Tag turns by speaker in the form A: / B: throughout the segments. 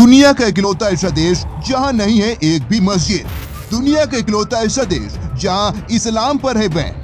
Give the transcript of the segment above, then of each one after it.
A: दुनिया का इकलौता ऐसा देश जहां नहीं है एक भी मस्जिद। दुनिया का इकलौता ऐसा देश जहां इस्लाम पर है बैन।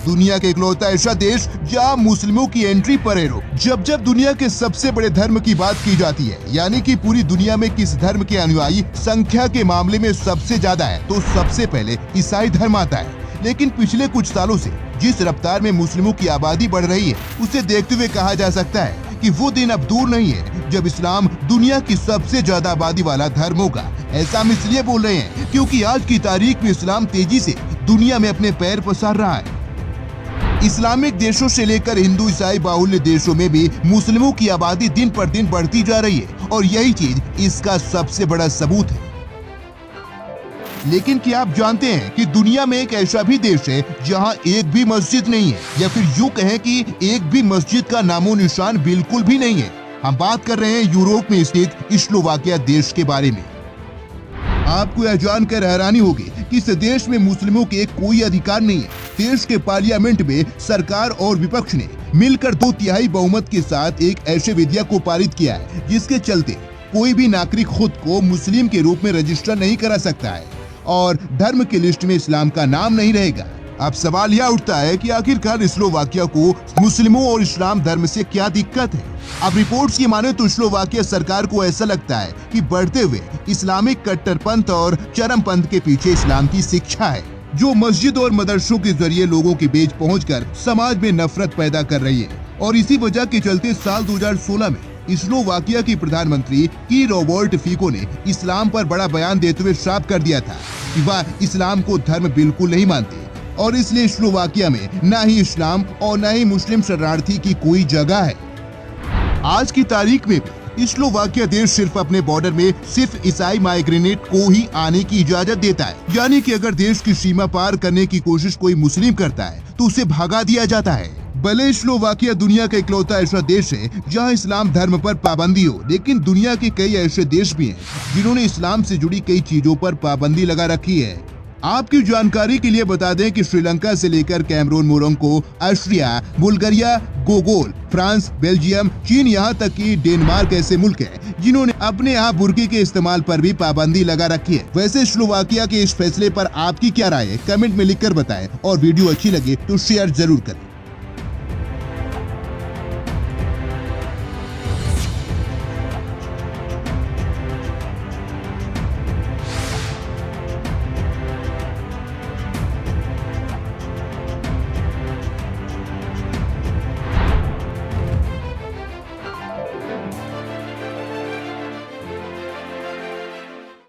A: दुनिया का इकलौता ऐसा देश जहां मुस्लिमों की एंट्री पर है रोक। जब दुनिया के सबसे बड़े धर्म की बात की जाती है, यानी कि पूरी दुनिया में किस धर्म के अनुयायी संख्या के मामले में सबसे ज्यादा है, तो सबसे पहले ईसाई धर्म आता है। लेकिन पिछले कुछ सालों से जिस रफ्तार में मुस्लिमों की आबादी बढ़ रही है, उसे देखते हुए कहा जा सकता है कि वो दिन अब दूर नहीं है जब इस्लाम दुनिया की सबसे ज्यादा आबादी वाला धर्म होगा। ऐसा हम इसलिए बोल रहे हैं क्योंकि आज की तारीख में इस्लाम तेजी से दुनिया में अपने पैर पसार रहा है। इस्लामिक देशों से लेकर हिंदू ईसाई बाहुल्य देशों में भी मुस्लिमों की आबादी दिन पर दिन बढ़ती जा रही है और यही चीज इसका सबसे बड़ा सबूत है। लेकिन क्या आप जानते हैं कि दुनिया में एक ऐसा भी देश है जहां एक भी मस्जिद नहीं है, या फिर यूं कहें कि एक भी मस्जिद का नामो निशान बिल्कुल भी नहीं है। हम बात कर रहे हैं यूरोप में स्थित स्लोवाकिया देश के बारे में। आपको यह जानकर हैरानी होगी कि इस देश में मुस्लिमों के कोई अधिकार नहीं है। देश के पार्लियामेंट में सरकार और विपक्ष ने मिलकर 2/3 बहुमत के साथ एक ऐसे विधेयक को पारित किया है जिसके चलते कोई भी नागरिक खुद को मुस्लिम के रूप में रजिस्टर नहीं करा सकता है और धर्म की लिस्ट में इस्लाम का नाम नहीं रहेगा। अब सवाल यह उठता है कि आखिरकार स्लोवाकिया को मुस्लिमों और इस्लाम धर्म से क्या दिक्कत है। अब रिपोर्ट्स की माने तो स्लोवाकिया सरकार को ऐसा लगता है कि बढ़ते हुए इस्लामिक कट्टरपंथ और चरमपंथ के पीछे इस्लाम की शिक्षा है, जो मस्जिद और मदरसों के जरिए लोगों के बीच पहुंचकर समाज में नफरत पैदा कर रही है। और इसी वजह के चलते साल 2016 में स्लोवाकिया की प्रधानमंत्री की रॉबर्ट फीको ने इस्लाम पर बड़ा बयान देते हुए साफ कर दिया था कि वह इस्लाम को धर्म बिल्कुल नहीं मानते और इसलिए स्लोवाकिया में न ही इस्लाम और न ही मुस्लिम शरणार्थी की कोई जगह है। आज की तारीख में भी स्लोवाकिया देश सिर्फ अपने बॉर्डर में सिर्फ ईसाई माइग्रेनेट को ही आने की इजाजत देता है, यानी कि अगर देश की सीमा पार करने की कोशिश कोई मुस्लिम करता है तो उसे भगा दिया जाता है। भले स्लोवाकिया दुनिया का इकलौता ऐसा देश है जहां इस्लाम धर्म पर पाबंदी हो, लेकिन दुनिया के कई ऐसे देश भी हैं जिन्होंने इस्लाम से जुड़ी कई चीजों पर पाबंदी लगा रखी है। आपकी जानकारी के लिए बता दें कि श्रीलंका से लेकर कैमरून, मोरक्को, ऑस्ट्रिया, बुल्गारिया, गोगोल, फ्रांस, बेल्जियम, चीन, यहाँ तक कि डेनमार्क ऐसे मुल्क हैं जिन्होंने अपने यहाँ बुर्के के इस्तेमाल पर भी पाबंदी लगा रखी है। वैसे स्लोवाकिया के इस फैसले पर आपकी क्या राय है, कमेंट में लिखकर बताएं और वीडियो अच्छी लगे तो शेयर जरूर करें।